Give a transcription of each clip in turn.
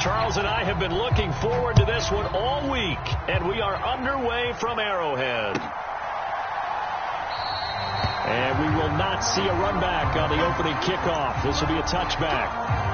Charles and I have been looking forward to this one all week, and we are underway from Arrowhead. And we will not see a run back on the opening kickoff. This will be a touchback.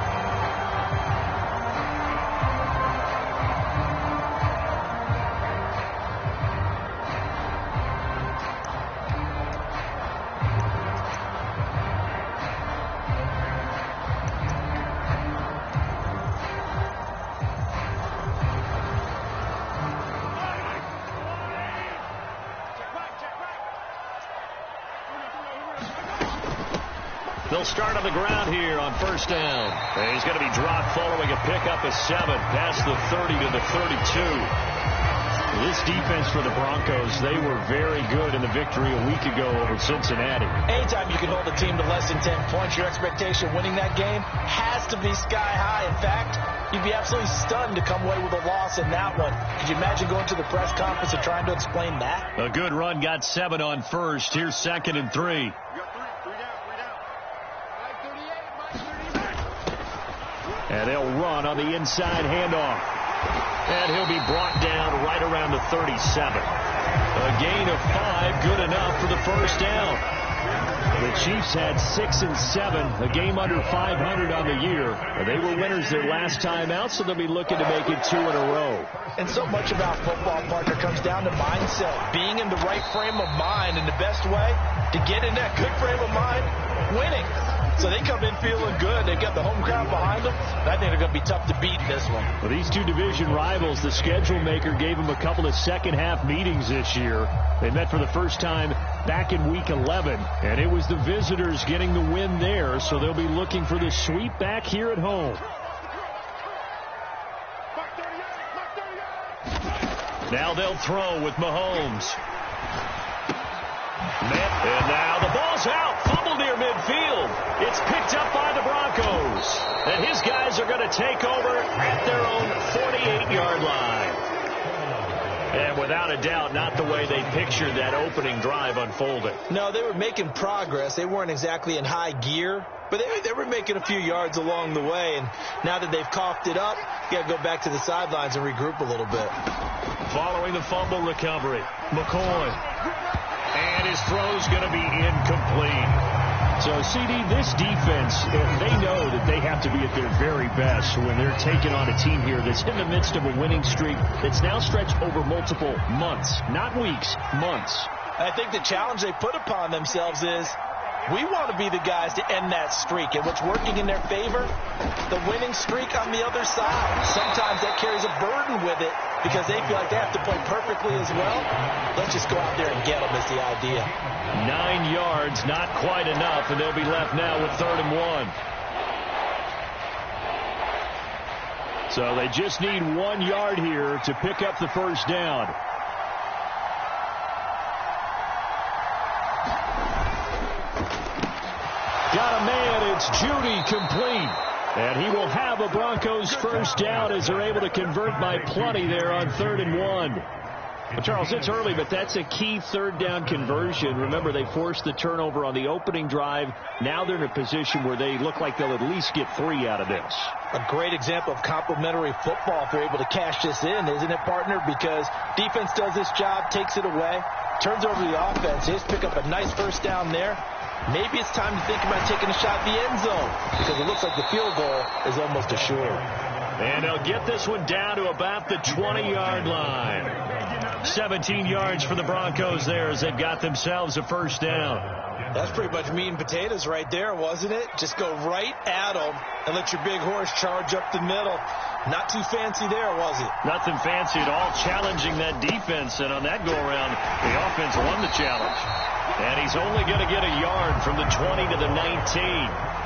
They'll start on the ground here on first down. And he's going to be dropped following a pickup of 7 past the 30 to the 32. This defense for the Broncos, they were very good in the victory a week ago over Cincinnati. Anytime you can hold a team to less than 10 points, your expectation of winning that game has to be sky high. In fact, you'd be absolutely stunned to come away with a loss in that one. Could you imagine going to the press conference and trying to explain that? A good run got 7 on first. Here's 2nd and 3. And they'll run on the inside handoff. And he'll be brought down right around the 37. A gain of 5, good enough for the first down. The Chiefs had 6 and 7, a game under 500 on the year. They were winners their last time out, so they'll be looking to make it 2 in a row. And so much about football, partner, comes down to mindset. Being in the right frame of mind, and the best way to get in that good frame of mind, winning. So they come in feeling good. They've got the home crowd behind them. And I think they're going to be tough to beat in this one. Well, these two division rivals, the schedule maker gave them a couple of second-half meetings this year. They met for the first time back in Week 11, and it was the visitors getting the win there, so they'll be looking for the sweep back here at home. Now they'll throw with Mahomes. And now the ball's out. Fumble near midfield. It's picked up by the Broncos. And his guys are going to take over at their own 48-yard line. And without a doubt, not the way they pictured that opening drive unfolding. No, they were making progress. They weren't exactly in high gear, but they were making a few yards along the way. And now that they've coughed it up, you got to go back to the sidelines and regroup a little bit. Following the fumble recovery, McCoy. And his throw's going to be incomplete. So, CD, this defense, they know that they have to be at their very best when they're taking on a team here that's in the midst of a winning streak that's now stretched over multiple months, not weeks, months. I think the challenge they put upon themselves is we want to be the guys to end that streak. And what's working in their favor? The winning streak on the other side. Sometimes that carries a burden with it because they feel like they have to play perfectly as well. Let's just go out there and get them is the idea. 9 yards, not quite enough, and they'll be left now with 3rd and 1. So they just need 1 yard here to pick up the first down. Got a man, it's Judy, complete. And he will have a Broncos first down as they're able to convert by plenty there on 3rd and 1. Well, Charles, it's early, but that's a key 3rd down conversion. Remember, they forced the turnover on the opening drive. Now they're in a position where they look like they'll at least get 3 out of this. A great example of complementary football if they're able to cash this in, isn't it, partner? Because defense does this job, takes it away, turns over the offense. They just pick up a nice first down there. Maybe it's time to think about taking a shot at the end zone because it looks like the field goal is almost assured. And they'll get this one down to about the 20-yard line. 17 yards for the Broncos there as they've got themselves a first down. That's pretty much meat and potatoes right there, wasn't it? Just go right at them and let your big horse charge up the middle. Not too fancy there, was it? Nothing fancy at all, challenging that defense. And on that go-around, the offense won the challenge. And he's only going to get a yard from the 20 to the 19.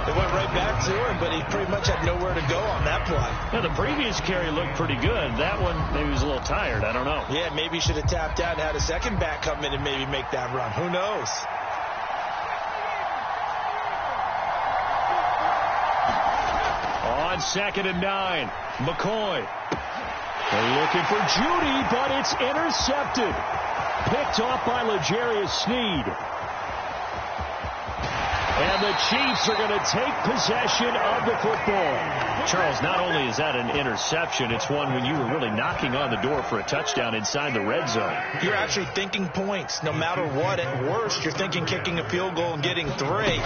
They went right back to him, but he pretty much had nowhere to go on that play. Now, the previous carry looked pretty good. That one, maybe he was a little tired. I don't know. Yeah, maybe he should have tapped out and had a second back come in and maybe make that run. Who knows? On 2nd and 9, McCoy. They're looking for Judy, but it's intercepted. Picked off by L'Jarius Sneed. And And the Chiefs are going to take possession of the football. Charles, not only is that an interception, it's one when you were really knocking on the door for a touchdown inside the red zone. You're actually thinking points. No matter what, at worst, you're thinking kicking a field goal and getting 3.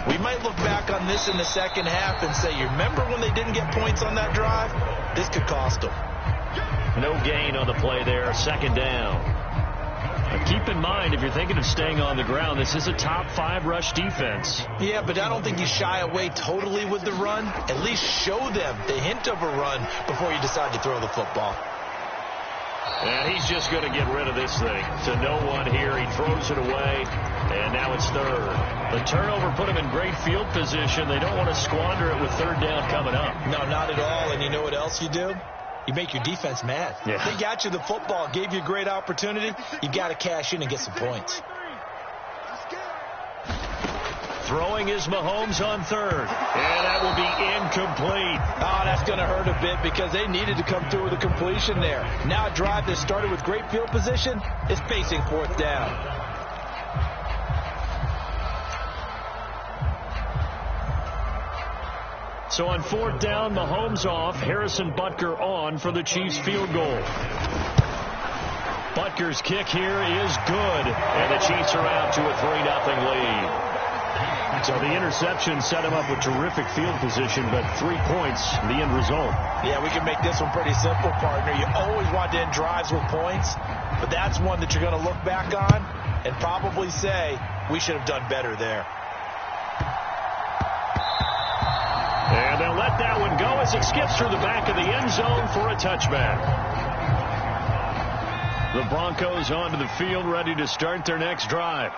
We might look back on this in the second half and say, you remember when they didn't get points on that drive? This could cost them. No gain on the play there, second down. Keep in mind, if you're thinking of staying on the ground, this is a top 5 rush defense. Yeah, but I don't think you shy away totally with the run. At least show them the hint of a run before you decide to throw the football. And he's just going to get rid of this thing. To no one here. He throws it away, and now it's third. The turnover put him in great field position. They don't want to squander it with third down coming up. No, not at all. And you know what else you do? You make your defense mad. Yeah. They got you the football, gave you a great opportunity. You got to cash in and get some points. Throwing is Mahomes on third. And that will be incomplete. Oh, that's going to hurt a bit because they needed to come through with a completion there. Now a drive that started with great field position is facing fourth down. So on fourth down, Mahomes off, Harrison Butker on for the Chiefs field goal. Butker's kick here is good, and the Chiefs are out to a 3-0 lead. So the interception set him up with terrific field position, but 3 points, the end result. Yeah, we can make this one pretty simple, partner. You always want to end drives with points, but that's one that you're going to look back on and probably say, we should have done better there. And they'll let that one go as it skips through the back of the end zone for a touchback. The Broncos onto the field, ready to start their next drive.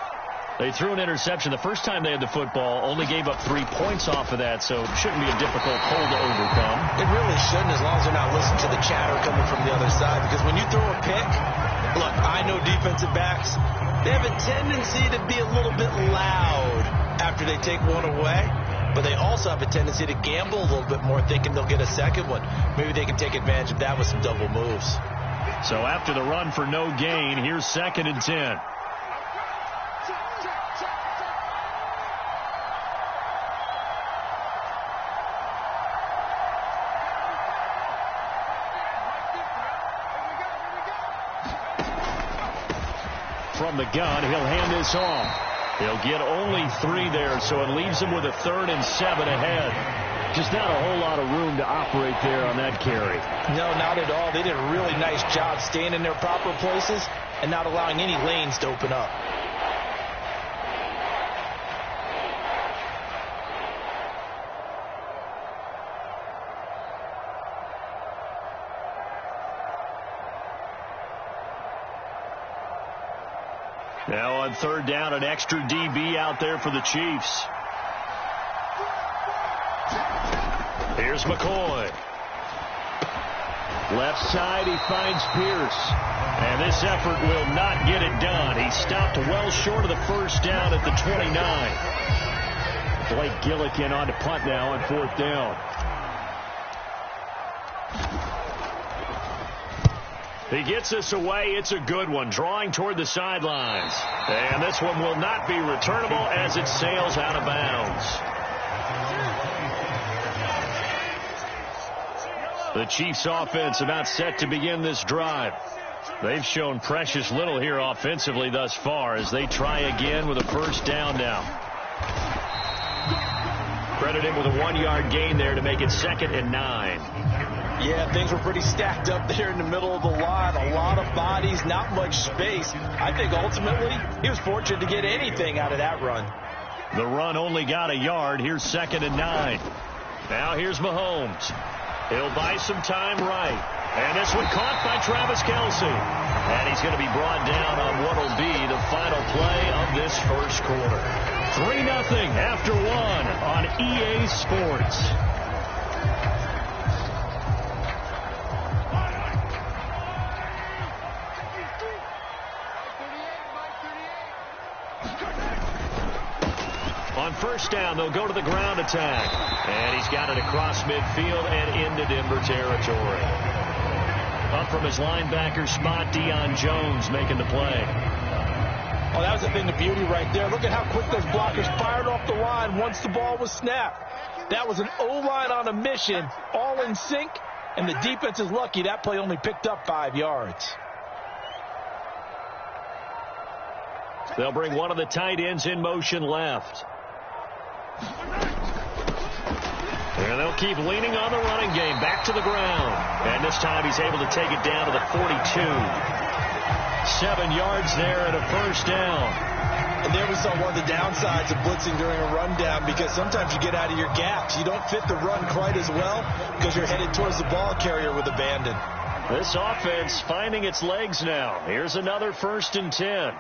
They threw an interception the first time they had the football, only gave up 3 points off of that, so it shouldn't be a difficult hole to overcome. It really shouldn't, as long as they're not listening to the chatter coming from the other side, because when you throw a pick, look, I know defensive backs, they have a tendency to be a little bit loud after they take one away. But they also have a tendency to gamble a little bit more, thinking they'll get a second one. Maybe they can take advantage of that with some double moves. So after the run for no gain, here's 2nd and 10. From the gun, he'll hand this off. They'll get only 3 there, so it leaves them with a 3rd and 7 ahead. Just not a whole lot of room to operate there on that carry. No, not at all. They did a really nice job staying in their proper places and not allowing any lanes to open up. Now on third down, an extra DB out there for the Chiefs. Here's McCoy. Left side, he finds Pierce. And this effort will not get it done. He stopped well short of the first down at the 29. Blake Gillikin on to punt now on fourth down. He gets this away. It's a good one, drawing toward the sidelines. And this one will not be returnable as it sails out of bounds. The Chiefs offense about set to begin this drive. They've shown precious little here offensively thus far as they try again with a first down now. Credit him with a 1-yard gain there to make it 2nd and 9. Yeah, things were pretty stacked up there in the middle of the line. A lot of bodies, not much space. I think ultimately he was fortunate to get anything out of that run. The run only got a yard. Here's 2nd and 9. Now here's Mahomes. He'll buy some time right. And this one caught by Travis Kelce. And he's going to be brought down on what will be the final play of this first quarter. 3-0 after 1 on EA Sports. On first down, they'll go to the ground attack. And he's got it across midfield and into Denver territory. Up from his linebacker spot, Deion Jones making the play. Oh, that was a thing of beauty right there. Look at how quick those blockers fired off the line once the ball was snapped. That was an O-line on a mission, all in sync, and the defense is lucky that play only picked up 5 yards. They'll bring one of the tight ends in motion left. And they'll keep leaning on the running game. Back to the ground. And this time he's able to take it down to the 42. 7 yards there and a first down. And there we saw one of the downsides of blitzing during a rundown, because sometimes you get out of your gaps. You don't fit the run quite as well because you're headed towards the ball carrier with abandon. This offense finding its legs now. Here's another 1st and 10.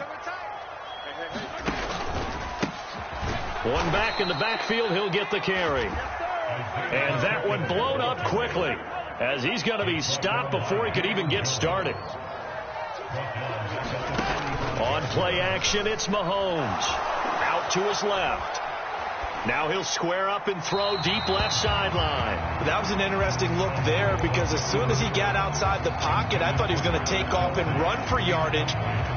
One back in the backfield, he'll get the carry. And that one blown up quickly as he's going to be stopped before he could even get started. On play action, it's Mahomes. Out to his left. Now he'll square up and throw deep left sideline. That was an interesting look there, because as soon as he got outside the pocket, I thought he was going to take off and run for yardage.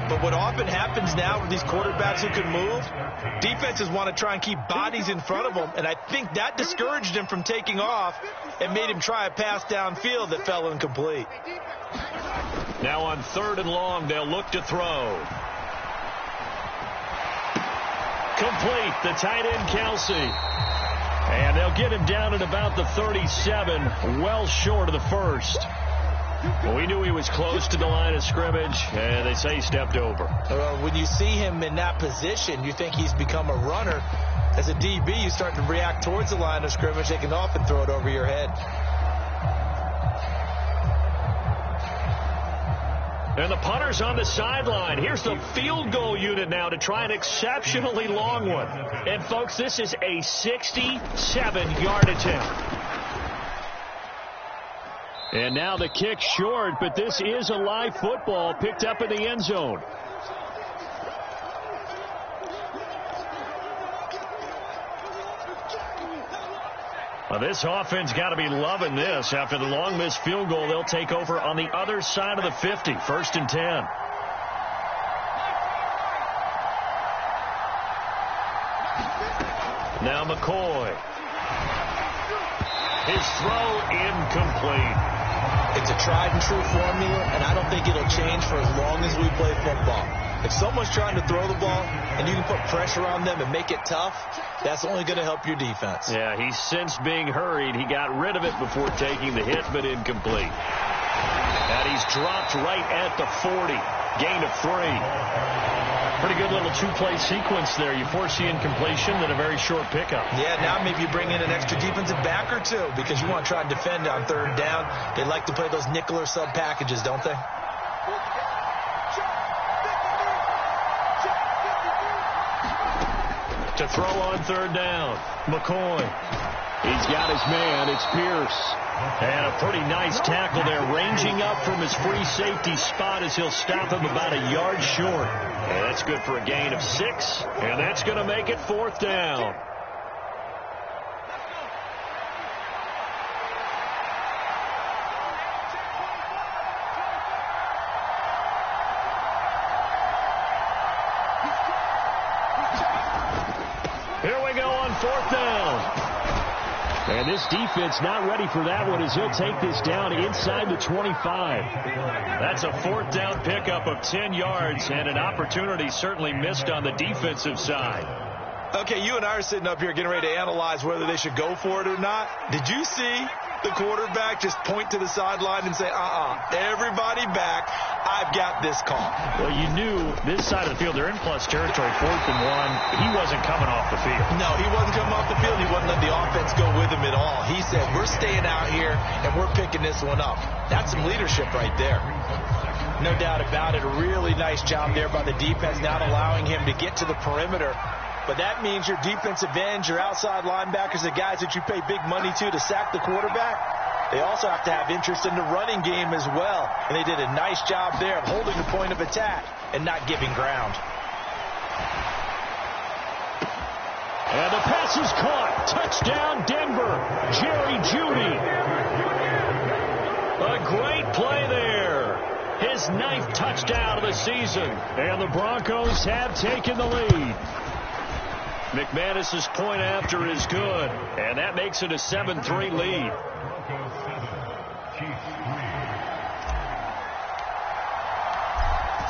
But what often happens now with these quarterbacks who can move, defenses want to try and keep bodies in front of them, and I think that discouraged him from taking off and made him try a pass downfield that fell incomplete. Now on 3rd and long, they'll look to throw. Complete, the tight end Kelsey. And they'll get him down at about the 37, well short of the first. Well, we knew he was close to the line of scrimmage, and they say he stepped over. When you see him in that position, you think he's become a runner. As a DB, you start to react towards the line of scrimmage. They can often throw it over your head. And the punter's on the sideline. Here's the field goal unit now to try an exceptionally long one. And, folks, this is a 67-yard attempt. And now the kick short, but this is a live football picked up in the end zone. Well, this offense got to be loving this. After the long missed field goal, they'll take over on the other side of the 50, 1st and 10. Now McCoy. His throw incomplete. It's a tried and true formula, and I don't think it'll change for as long as we play football. If someone's trying to throw the ball and you can put pressure on them and make it tough, that's only going to help your defense. Yeah, he's since being hurried. He got rid of it before taking the hit, but incomplete. And he's dropped right at the 40. Gain of 3. Pretty good little 2-play sequence there. You force the incompletion, then a very short pickup. Yeah, now maybe you bring in an extra defensive back or two, because you want to try and defend on 3rd down. They like to play those nickel or sub packages, don't they? To throw on 3rd down, McCoy. He's got his man. It's Pierce. And a pretty nice tackle there, ranging up from his free safety spot as he'll stop him about a yard short. And that's good for a gain of 6, and that's going to make it 4th down. Here we go on 4th down. And this defense not ready for that one as he'll take this down inside the 25. That's a 4th down pickup of 10 yards and an opportunity certainly missed on the defensive side. Okay, you and I are sitting up here getting ready to analyze whether they should go for it or not. Did you see the quarterback just point to the sideline and say, everybody back, I've got this call? Well, you knew this side of the field, they're in plus territory, 4th and 1. He wasn't coming off the field. No, he wasn't coming off the field. He wasn't letting the offense go with him at all. He said, we're staying out here and we're picking this one up. That's some leadership right there. No doubt about it. A really nice job there by the defense, not allowing him to get to the perimeter. But that means your defensive ends, your outside linebackers, the guys that you pay big money to sack the quarterback, they also have to have interest in the running game as well. And they did a nice job there of holding the point of attack and not giving ground. And the pass is caught. Touchdown, Denver. Jerry Jeudy. A great play there. His his 9th touchdown of the season. And the Broncos have taken the lead. McManus's point after is good. And that makes it a 7-3 lead.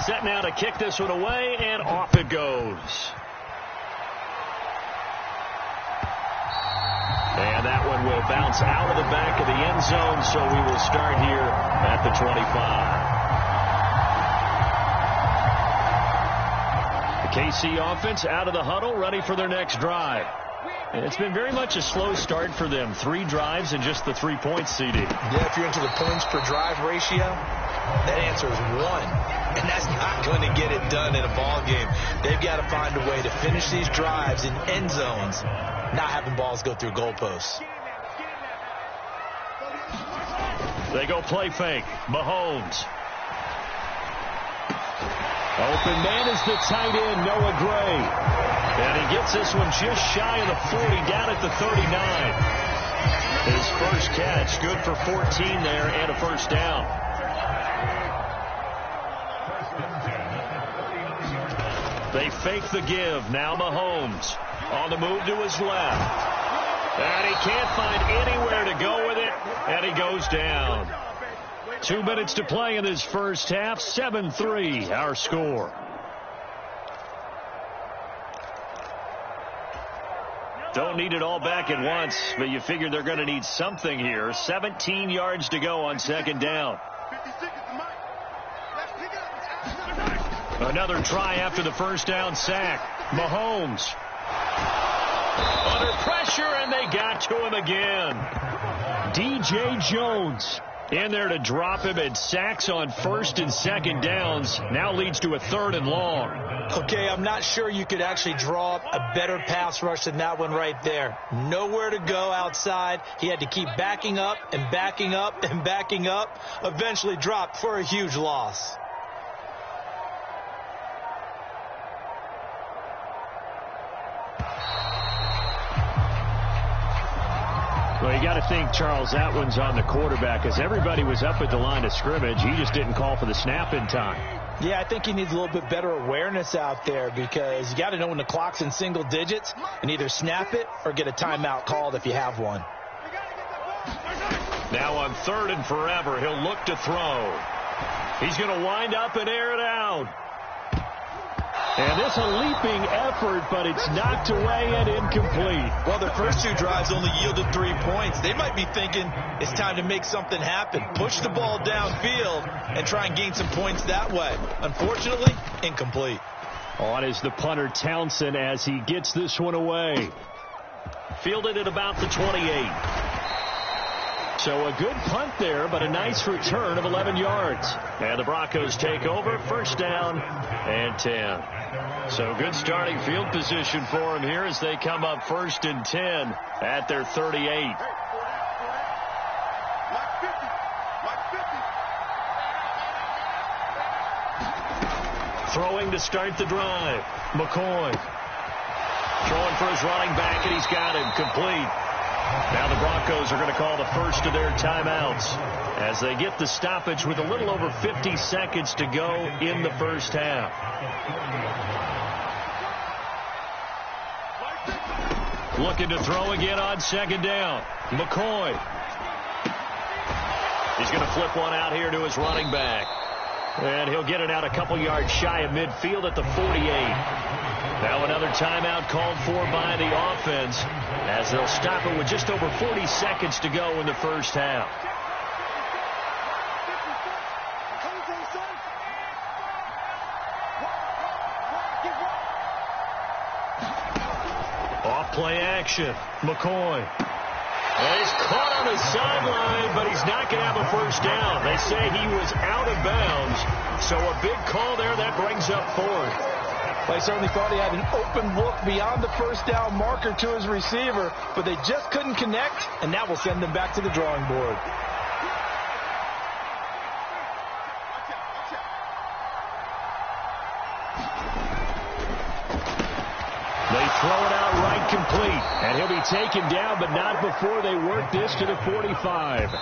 Set now to kick this one away, and off it goes. And that one will bounce out of the back of the end zone, so we will start here at the 25. The KC offense out of the huddle, ready for their next drive. And it's been very much a slow start for them. 3 drives and just the 3 points, CD. Yeah, if you're into the points per drive ratio, that answer is 1. And that's not going to get it done in a ball game. They've got to find a way to finish these drives in end zones, not having balls go through goalposts. They go play fake. Mahomes. Open man is the tight end, Noah Gray. And he gets this one just shy of the 40, down at the 39. His first catch, good for 14 there and a first down. They fake the give. Now Mahomes on the move to his left. And he can't find anywhere to go with it. And he goes down. 2 minutes to play in this first half. 7-3 our score. Don't need it all back at once, but you figure they're going to need something here. 17 yards to go on second down. Another try after the first down sack. Mahomes under pressure, and they got to him again. DJ Jones in there to drop him, and sacks on first and second downs now leads to a 3rd and long. Okay, I'm not sure you could actually draw up a better pass rush than that one right there. Nowhere to go outside. He had to keep backing up and backing up and backing up. Eventually dropped for a huge loss. Well, you got to think, Charles, that one's on the quarterback, as everybody was up at the line of scrimmage. He just didn't call for the snap in time. Yeah, I think he needs a little bit better awareness out there, because you got to know when the clock's in single digits and either snap it or get a timeout called if you have one. Now on 3rd and forever, he'll look to throw. He's going to wind up and air it out. And this a leaping effort, but it's knocked away and incomplete. Well, the first 2 drives only yielded 3 points. They might be thinking it's time to make something happen. Push the ball downfield and try and gain some points that way. Unfortunately, incomplete. On is the punter Townsend as he gets this one away. Fielded at about the 28. So a good punt there, but a nice return of 11 yards. And the Broncos take over, first down and 10. So good starting field position for them here as they come up 1st and 10 at their 38. Throwing to start the drive. McCoy. Throwing for his running back, and he's got him complete. Now the Broncos are going to call the first of their timeouts as they get the stoppage with a little over 50 seconds to go in the first half. Looking to throw again on second down. McCoy. He's going to flip one out here to his running back. And he'll get it out a couple yards shy of midfield at the 48. Now another timeout called for by the offense as they'll stop it with just over 40 seconds to go in the first half. Off play action. McCoy. Well, he's caught on the sideline, but he's not going to have a first down. They say he was out of bounds, so a big call there that brings up 4th. They certainly thought he had an open look beyond the first down marker to his receiver, but they just couldn't connect, and that will send them back to the drawing board. They throw it out right complete, and he'll be taken down, but not before they work this to the 45.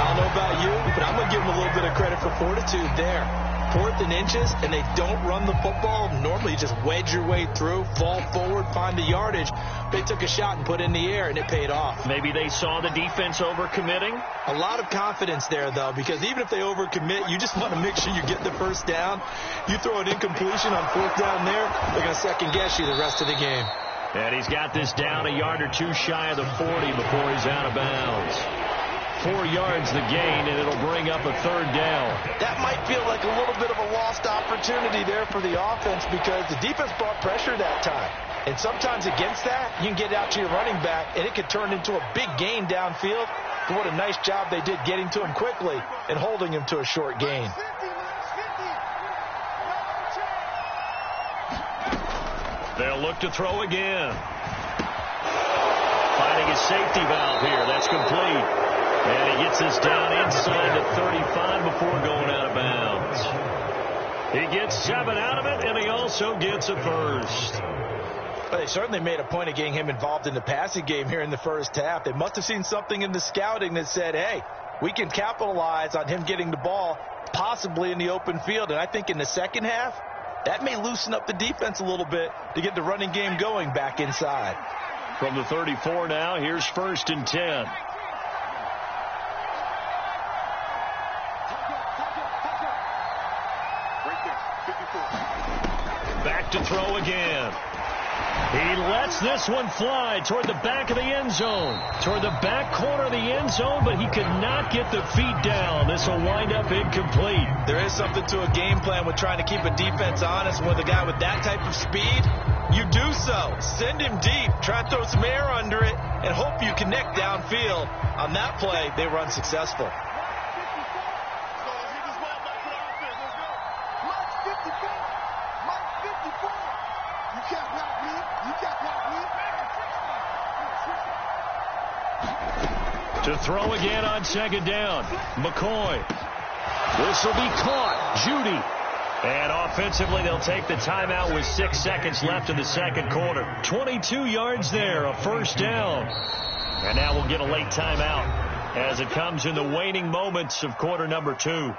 I don't know about you, but I'm going to give them a little bit of credit for fortitude there. 4th and inches, and they don't run the football. Normally, you just wedge your way through, fall forward, find the yardage. They took a shot and put it in the air, and it paid off. Maybe they saw the defense overcommitting. A lot of confidence there, though, because even if they overcommit, you just want to make sure you get the first down. You throw an incompletion on 4th down there, they're going to second-guess you the rest of the game. And he's got this down a yard or two shy of the 40 before he's out of bounds. 4 yards the gain, and it'll bring up a 3rd down. That might feel like a little bit of a lost opportunity there for the offense because the defense brought pressure that time. And sometimes against that, you can get out to your running back, and it could turn into a big gain downfield. But what a nice job they did getting to him quickly and holding him to a short gain. They'll look to throw again. Finding his safety valve here. That's complete. And he gets us down inside the 35 before going out of bounds. He gets 7 out of it, and he also gets a first. Well, they certainly made a point of getting him involved in the passing game here in the first half. They must have seen something in the scouting that said, hey, we can capitalize on him getting the ball, possibly in the open field. And I think in the second half, that may loosen up the defense a little bit to get the running game going back inside. From the 34 now, here's 1st and 10. Back to throw again. He lets this one fly toward the back of the end zone. Toward the back corner of the end zone, but he could not get the feet down. This will wind up incomplete. There is something to a game plan with trying to keep a defense honest. With a guy with that type of speed, you do so. Send him deep. Try and throw some air under it and hope you connect downfield. On that play, they were unsuccessful. To throw again on 2nd down. McCoy. This will be caught. Judy. And offensively, they'll take the timeout with 6 seconds left in the second quarter. 22 yards there, a 1st down. And now we'll get a late timeout as it comes in the waning moments of quarter number 2.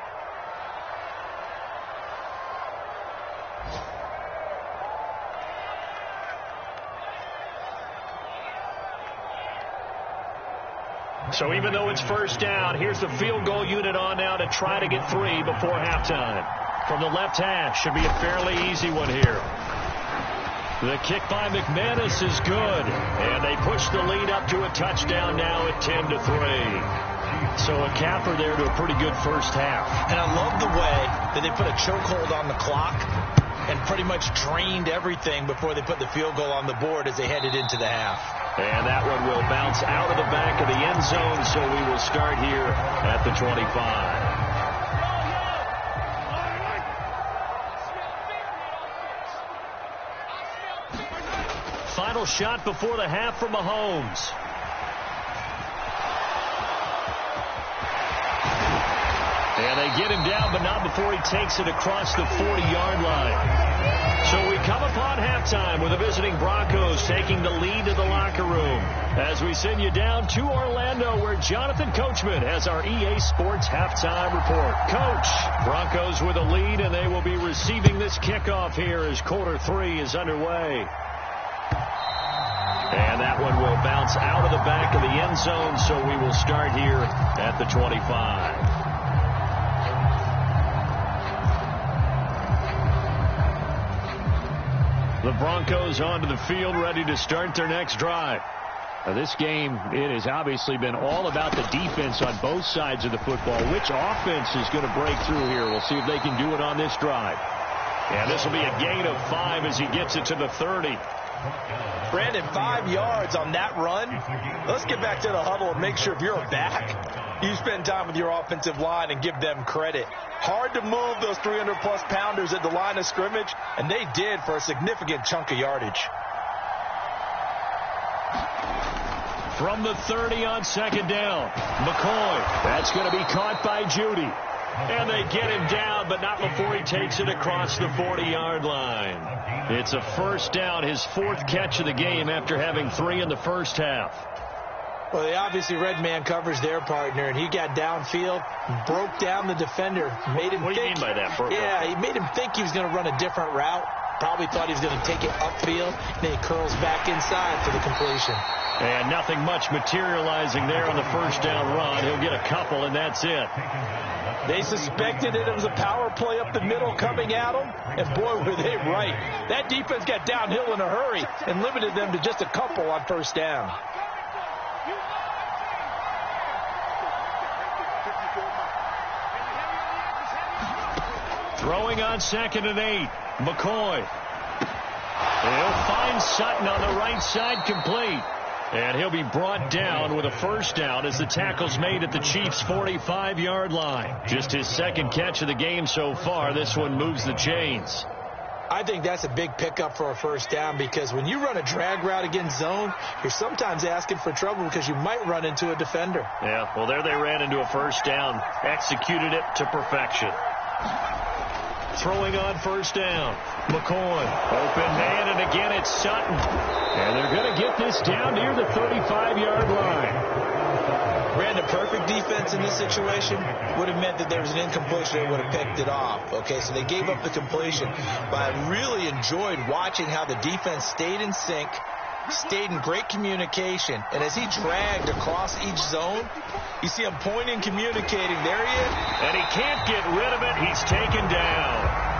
So even though it's 1st down, here's the field goal unit on now to try to get 3 before halftime. From the left hash, should be a fairly easy one here. The kick by McManus is good, and they push the lead up to a touchdown now at 10-3. So a capper there to a pretty good first half. And I love the way that they put a chokehold on the clock and pretty much drained everything before they put the field goal on the board as they headed into the half. And that one will bounce out of the back of the end zone, so we will start here at the 25. Final shot before the half from Mahomes. And they get him down, but not before he takes it across the 40-yard line. So we come upon halftime with the visiting Broncos taking the lead to the locker room as we send you down to Orlando where Jonathan Coachman has our EA Sports halftime report. Coach, Broncos with a lead, and they will be receiving this kickoff here as quarter 3 is underway. And that one will bounce out of the back of the end zone, so we will start here at the 25. The Broncos onto the field, ready to start their next drive. Now this game, it has obviously been all about the defense on both sides of the football. Which offense is going to break through here? We'll see if they can do it on this drive. And this will be a gain of 5 as he gets it to the 30. Brandon, 5 yards on that run. Let's get back to the huddle and make sure if you're a back, you spend time with your offensive line and give them credit. Hard to move those 300-plus pounders at the line of scrimmage, and they did for a significant chunk of yardage. From the 30 on 2nd down, McCoy. That's going to be caught by Judy. And they get him down, but not before he takes it across the 40-yard line. It's a 1st down, his 4th catch of the game after having 3 in the first half. Well, they obviously read man coverage their partner, and he got downfield, broke down the defender, made him What do you mean by that? Yeah, he made him think he was going to run a different route. Probably thought he was going to take it upfield. Then he curls back inside for the completion. And nothing much materializing there on the first down run. He'll get a couple, and that's it. They suspected it was a power play up the middle coming at them, and boy, were they right. That defense got downhill in a hurry and limited them to just a couple on first down. Throwing on 2nd and 8. McCoy. He'll find Sutton on the right side, complete. And he'll be brought down with a first down as the tackle's made at the Chiefs' 45-yard line. Just his second catch of the game so far. This one moves the chains. I think that's a big pickup for a first down, because when you run a drag route against zone, you're sometimes asking for trouble because you might run into a defender. Yeah, well, there they ran into a first down. Executed it to perfection. Throwing on first down. McCoy. Open man, and again it's Sutton. And they're going to get this down near the 35-yard line. Ran a perfect defense in this situation. Would have meant that there was an incompletion. They would have picked it off. Okay, so they gave up the completion. But I really enjoyed watching how the defense stayed in sync, stayed in great communication. And as he dragged across each zone, you see him pointing, communicating. There he is. And he can't get rid of it. He's taken down.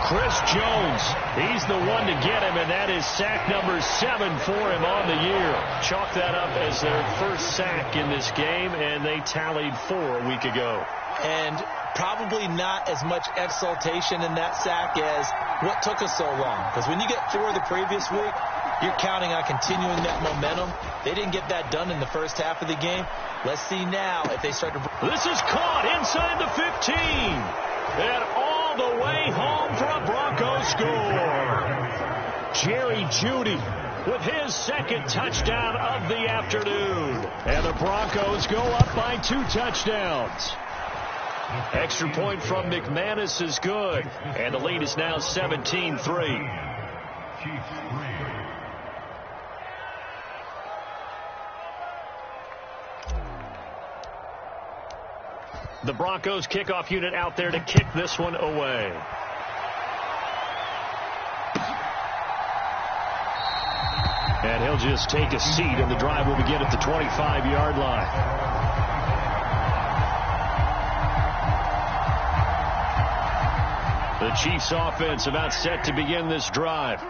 Chris Jones, he's the one to get him, and that is sack number 7 for him on the year. Chalk that up as their first sack in this game, and they tallied 4 a week ago. And probably not as much exultation in that sack as what took us so long. Because when you get 4 the previous week, you're counting on continuing that momentum. They didn't get that done in the first half of the game. Let's see now if they start to... This is caught inside the 15. And all the way home for a Broncos score. Jerry Jeudy with his second touchdown of the afternoon. And the Broncos go up by 2 touchdowns. Extra point from McManus is good. And the lead is now 17-3. The Broncos kickoff unit out there to kick this one away. And he'll just take a seat, and the drive will begin at the 25-yard line. The Chiefs offense about set to begin this drive.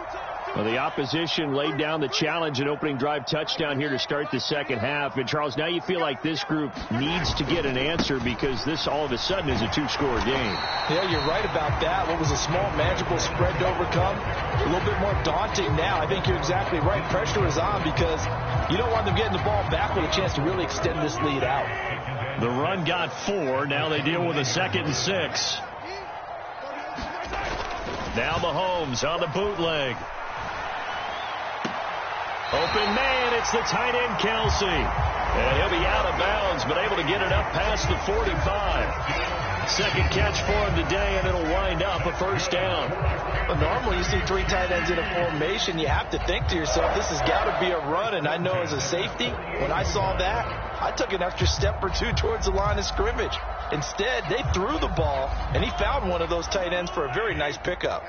Well, the opposition laid down the challenge and opening drive touchdown here to start the second half. And, Charles, now you feel like this group needs to get an answer because this all of a sudden is a 2-score game. Yeah, you're right about that. What was a small, manageable spread to overcome, a little bit more daunting now. I think you're exactly right. Pressure is on because you don't want them getting the ball back with a chance to really extend this lead out. The run got 4. Now they deal with a 2nd and 6. Now Mahomes on the bootleg. Open man, it's the tight end, Kelsey. And he'll be out of bounds, but able to get it up past the 45. Second catch for him today, and it'll wind up a first down. But normally you see 3 tight ends in a formation, you have to think to yourself, this has got to be a run. And I know as a safety, when I saw that, I took an extra step or 2 towards the line of scrimmage. Instead, they threw the ball, and he found one of those tight ends for a very nice pickup.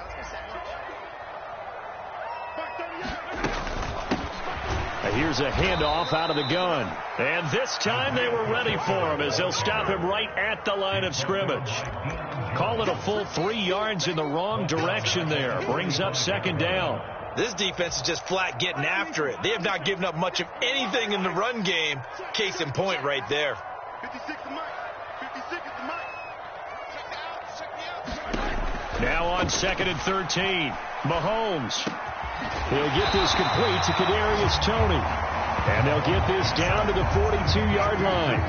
Here's a handoff out of the gun. And this time they were ready for him as they'll stop him right at the line of scrimmage. Call it a full 3 yards in the wrong direction there. Brings up second down. This defense is just flat getting after it. They have not given up much of anything in the run game. Case in point right there. Now on 2nd and 13. Mahomes. He'll get this complete to Kadarius Toney. And they'll get this down to the 42-yard line.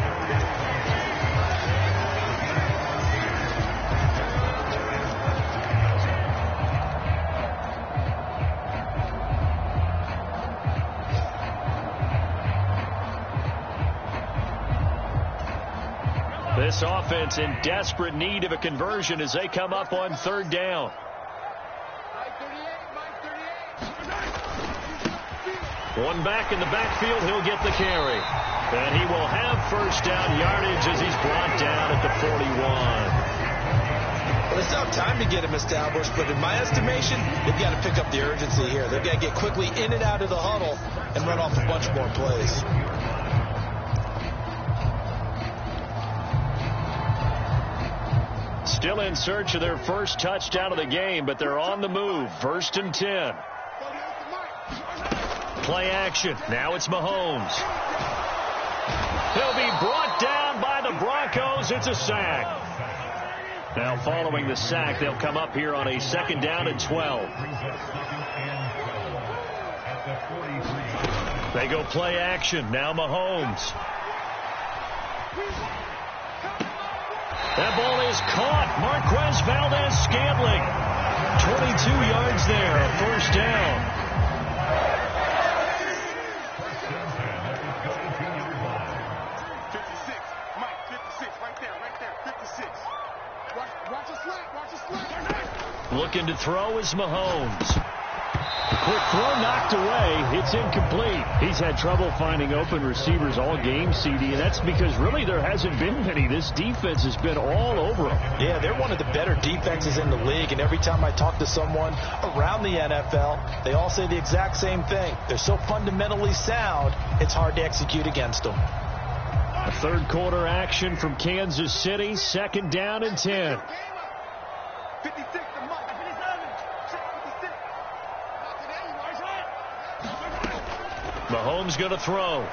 This offense in desperate need of a conversion as they come up on 3rd down. One back in the backfield, he'll get the carry. And he will have first down yardage as he's brought down at the 41. Well, they still have time to get him established, but in my estimation, they've got to pick up the urgency here. They've got to get quickly in and out of the huddle and run off a bunch more plays. Still in search of their first touchdown of the game, but they're on the move. 1st and 10. Play action. Now it's Mahomes. He'll be brought down by the Broncos. It's a sack. Now following the sack, they'll come up here on a 2nd down and 12. They go play action. Now Mahomes. That ball is caught. Marquez Valdez-Scantling. 22 yards there. A first down. Looking to throw is Mahomes. Quick throw knocked away. It's incomplete. He's had trouble finding open receivers all game, CD, and that's because really there hasn't been many. This defense has been all over them. Yeah, they're one of the better defenses in the league, and every time I talk to someone around the NFL, they all say the exact same thing. They're so fundamentally sound, it's hard to execute against them. A third quarter action from Kansas City. 2nd down and 10. Mahomes going to throw.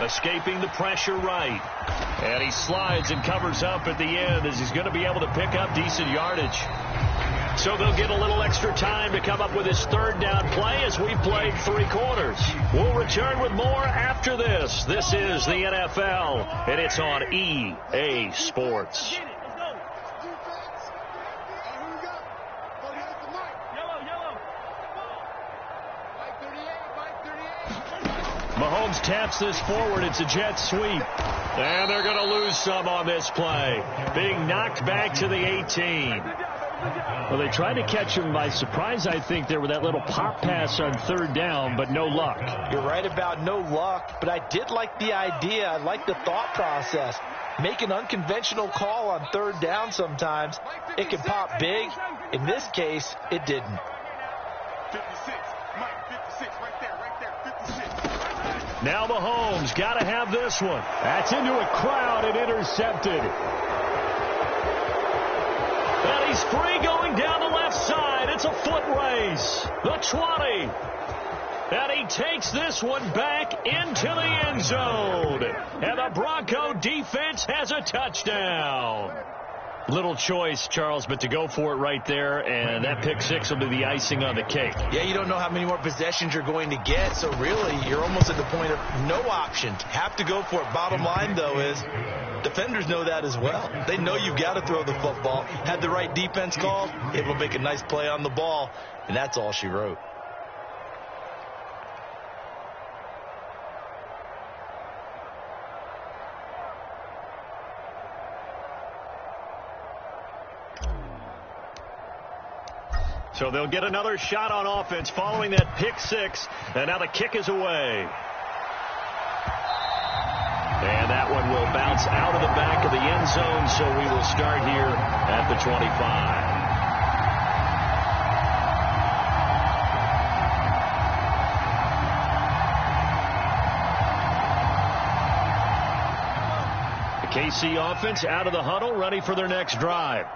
Escaping the pressure right. And he slides and covers up at the end as he's going to be able to pick up decent yardage. So they'll get a little extra time to come up with his 3rd down play as we played 3 quarters. We'll return with more after this. This is the NFL, and it's on EA Sports. Mahomes taps this forward. It's a jet sweep. And they're going to lose some on this play. Being knocked back to the 18. Well, they tried to catch him by surprise, I think, there with that little pop pass on 3rd down, but no luck. You're right about no luck, but I did like the idea. I like the thought process. Make an unconventional call on 3rd down sometimes. It can pop big. In this case, it didn't. 56, Mike, 56, right there, 56. Now Mahomes got to have this one. That's into a crowd and intercepted. And he's free going down the left side. It's a foot race. The 20. And he takes this one back into the end zone. And the Bronco defense has a touchdown. Little choice, Charles, but to go for it right there, and that pick 6 will be the icing on the cake. Yeah, you don't know how many more possessions you're going to get, so really you're almost at the point of no options. Have to go for it. Bottom line, though, is defenders know that as well. They know you've got to throw the football. Had the right defense called, able to make a nice play on the ball, and that's all she wrote. So they'll get another shot on offense following that pick 6. And now the kick is away. And that one will bounce out of the back of the end zone. So we will start here at the 25. KC offense out of the huddle, ready for their next drive.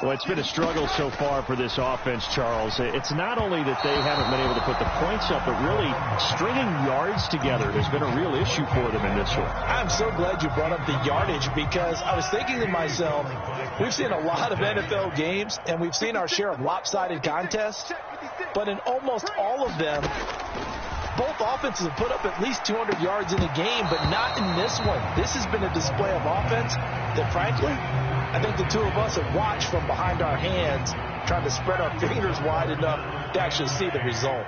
Well, it's been a struggle so far for this offense, Charles. It's not only that they haven't been able to put the points up, but really stringing yards together has been a real issue for them in this one. I'm so glad you brought up the yardage, because I was thinking to myself, we've seen a lot of NFL games, and we've seen our share of lopsided contests, but in almost all of them, both offenses have put up at least 200 yards in a game, but not in this one. This has been a display of offense that, frankly, I think the two of us have watched from behind our hands, trying to spread our fingers wide enough to actually see the result.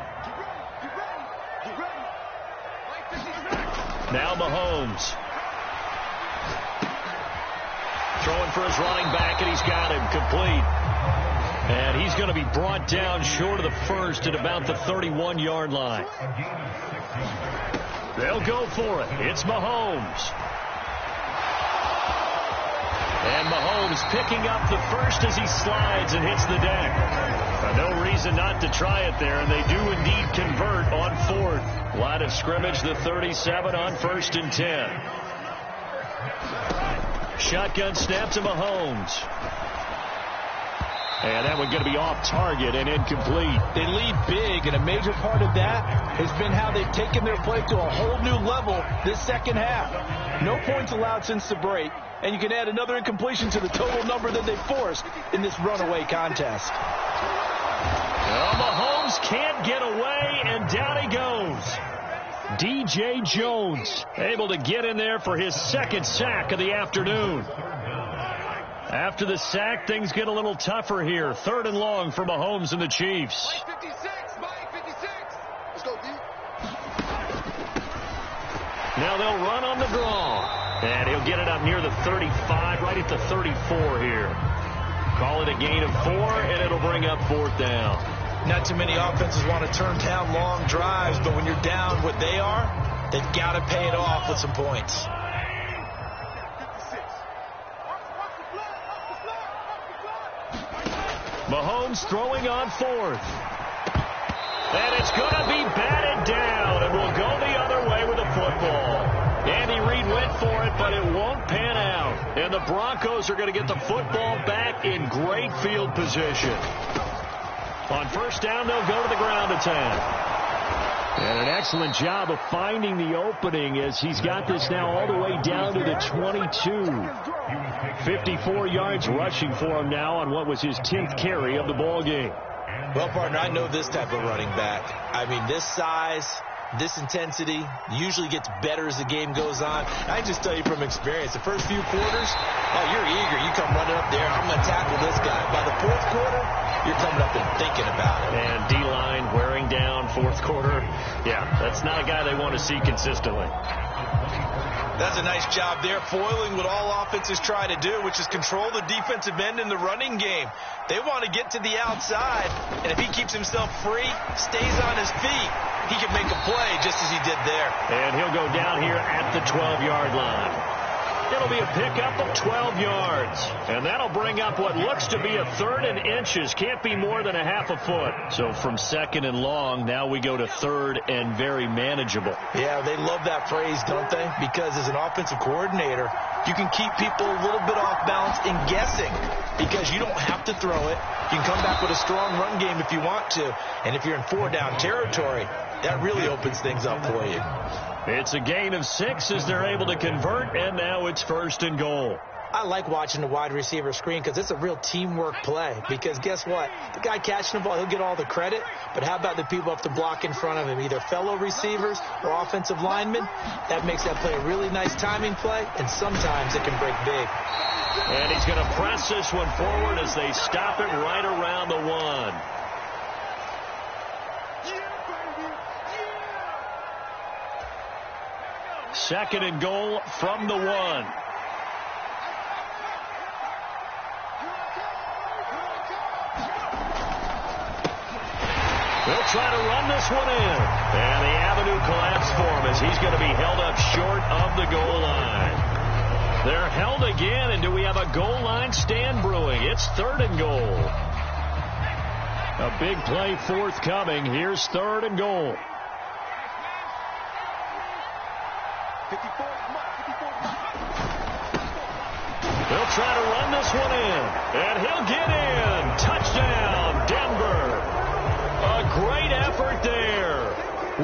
Now Mahomes. Throwing for his running back, and he's got him complete. And he's going to be brought down short of the first at about the 31-yard line. They'll go for it. It's Mahomes. And Mahomes picking up the first as he slides and hits the deck. No reason not to try it there, and they do indeed convert on fourth. Line of scrimmage, the 37 on 1st and 10. Shotgun snap to Mahomes. And that one going to be off target and incomplete. They lead big, and a major part of that has been how they've taken their play to a whole new level this second half. No points allowed since the break, and you can add another incompletion to the total number that they forced in this runaway contest. Well, Mahomes can't get away, and down he goes. D.J. Jones able to get in there for his second sack of the afternoon. After the sack, things get a little tougher here. 3rd and long for Mahomes and the Chiefs. Mike 56. Let's go, D. Now they'll run on the draw. And he'll get it up near the 35, right at the 34 here. Call it a gain of 4, and it'll bring up 4th down. Not too many offenses want to turn down long drives, but when you're down what they are, they've got to pay it off with some points. Mahomes throwing on 4th. And it's going to be batted down, and we'll go the other way with the football. Andy Reid went for it, but it won't pan out. And the Broncos are going to get the football back in great field position. On 1st down, they'll go to the ground attack. And an excellent job of finding the opening as he's got this now all the way down to the 22. 54 yards rushing for him now on what was his 10th carry of the ball game. Well, partner, I know this type of running back. I mean, this size, this intensity usually gets better as the game goes on. I just tell you from experience, the first few quarters, oh, you're eager. You come running up there, I'm going to tackle this guy. By the 4th quarter, you're coming up and thinking about it. And D-line wearing down 4th quarter. Yeah, that's not a guy they want to see consistently. That's a nice job there, foiling what all offenses try to do, which is control the defensive end in the running game. They want to get to the outside, and if he keeps himself free, stays on his feet, he can make a play just as he did there. And he'll go down here at the 12-yard line. It'll be a pickup of 12 yards. And that'll bring up what looks to be a 3rd and inches. Can't be more than a half a foot. So from 2nd and long, now we go to 3rd and very manageable. Yeah, they love that phrase, don't they? Because as an offensive coordinator, you can keep people a little bit off balance and guessing because you don't have to throw it. You can come back with a strong run game if you want to. And if you're in 4-down territory, that really opens things up for you. It's a gain of 6 as they're able to convert, and now it's 1st and goal. I like watching the wide receiver screen because it's a real teamwork play. Because guess what? The guy catching the ball, he'll get all the credit. But how about the people up the block in front of him, either fellow receivers or offensive linemen? That makes that play a really nice timing play, and sometimes it can break big. And he's going to press this one forward as they stop it right around the 1. Second and goal from the 1. They'll try to run this one in. And the avenue collapsed for him as he's going to be held up short of the goal line. They're held again, and do we have a goal line stand brewing? It's 3rd and goal. A big play forthcoming. Here's 3rd and goal. They'll try to run this one in, and he'll get in. Touchdown, Denver. A great effort there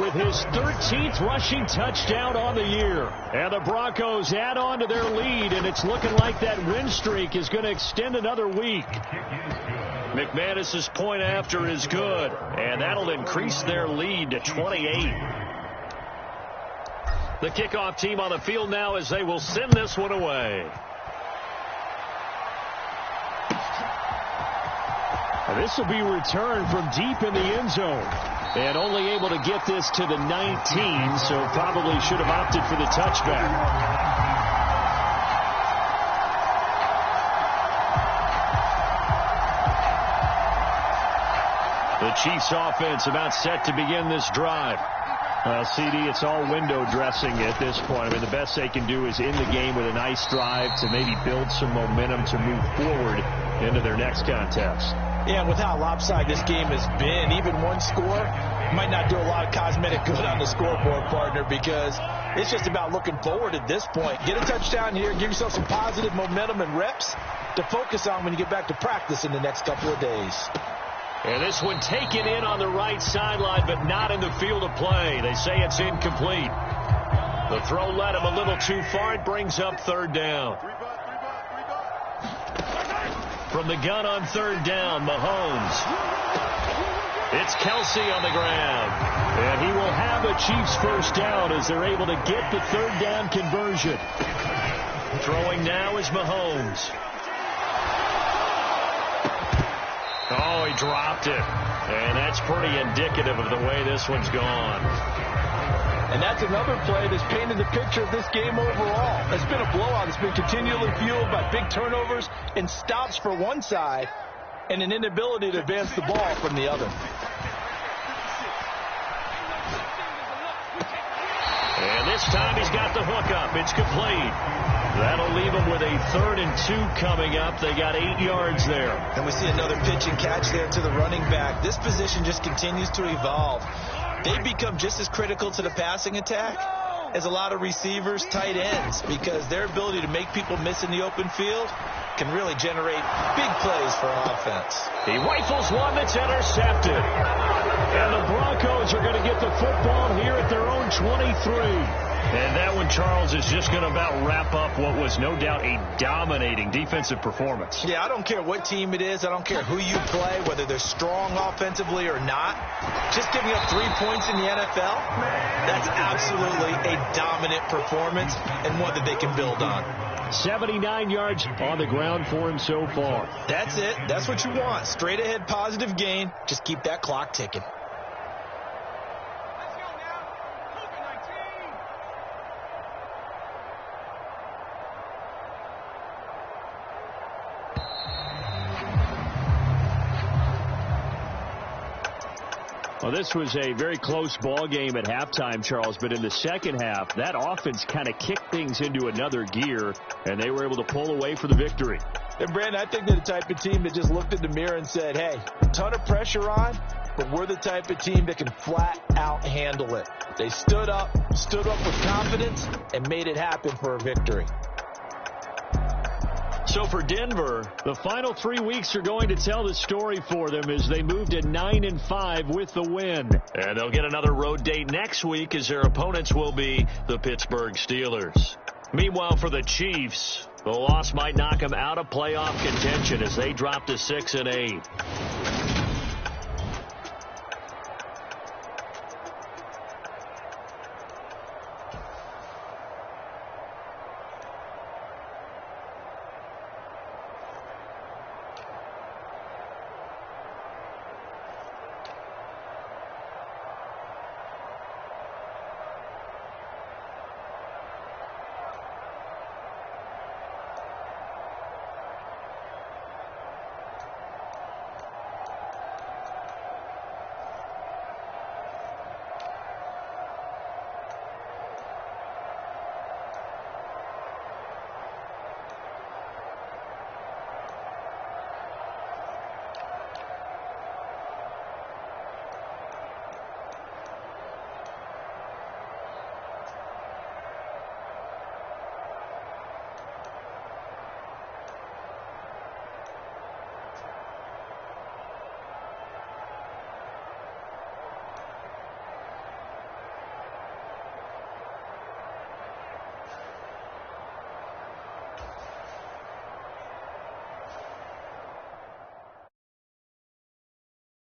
with his 13th rushing touchdown on the year. And the Broncos add on to their lead, and it's looking like that win streak is going to extend another week. McManus's point after is good, and that'll increase their lead to 28. The kickoff team on the field now as they will send this one away. This will be returned from deep in the end zone. And only able to get this to the 19, so probably should have opted for the touchback. Chiefs offense about set to begin this drive. CD, it's all window dressing at this point. I mean, the best they can do is end the game with a nice drive to maybe build some momentum to move forward into their next contest. Yeah, with how lopsided this game has been, even one score might not do a lot of cosmetic good on the scoreboard, partner, because it's just about looking forward at this point. Get a touchdown here, give yourself some positive momentum and reps to focus on when you get back to practice in the next couple of days. And this one taken in on the right sideline, but not in the field of play. They say it's incomplete. The throw led him a little too far. It brings up third down. From the gun on third down, Mahomes. It's Kelsey on the ground. And he will have a Chiefs first down as they're able to get the third down conversion. Throwing now is Mahomes. Oh, he dropped it. And that's pretty indicative of the way this one's gone. And that's another play that's painted the picture of this game overall. It's been a blowout. It's been continually fueled by big turnovers and stops for one side and an inability to advance the ball from the other. And this time he's got the hook up. It's complete. That'll leave them with a 3rd and 2 coming up. They got 8 yards there. And we see another pitch and catch there to the running back. This position just continues to evolve. They become just as critical to the passing attack as a lot of receivers, tight ends, because their ability to make people miss in the open field can really generate big plays for offense. He rifles one that's intercepted. And the Broncos are going to get the football here at their own 23. And that one, Charles, is just going to about wrap up what was no doubt a dominating defensive performance. Yeah, I don't care what team it is. I don't care who you play, whether they're strong offensively or not. Just giving up 3 points in the NFL, that's absolutely a dominant performance and one that they can build on. 79 yards on the ground for him so far. That's it. That's what you want. Straight ahead positive gain. Just keep that clock ticking. Well, this was a very close ball game at halftime, Charles, but in the second half, that offense kind of kicked things into another gear, and they were able to pull away for the victory. And, Brandon, I think they're the type of team that just looked in the mirror and said, hey, a ton of pressure on, but we're the type of team that can flat out handle it. They stood up with confidence, and made it happen for a victory. So for Denver, the final 3 weeks are going to tell the story for them as they move to 9-5 with the win. And they'll get another road date next week as their opponents will be the Pittsburgh Steelers. Meanwhile, for the Chiefs, the loss might knock them out of playoff contention as they drop to 6-8.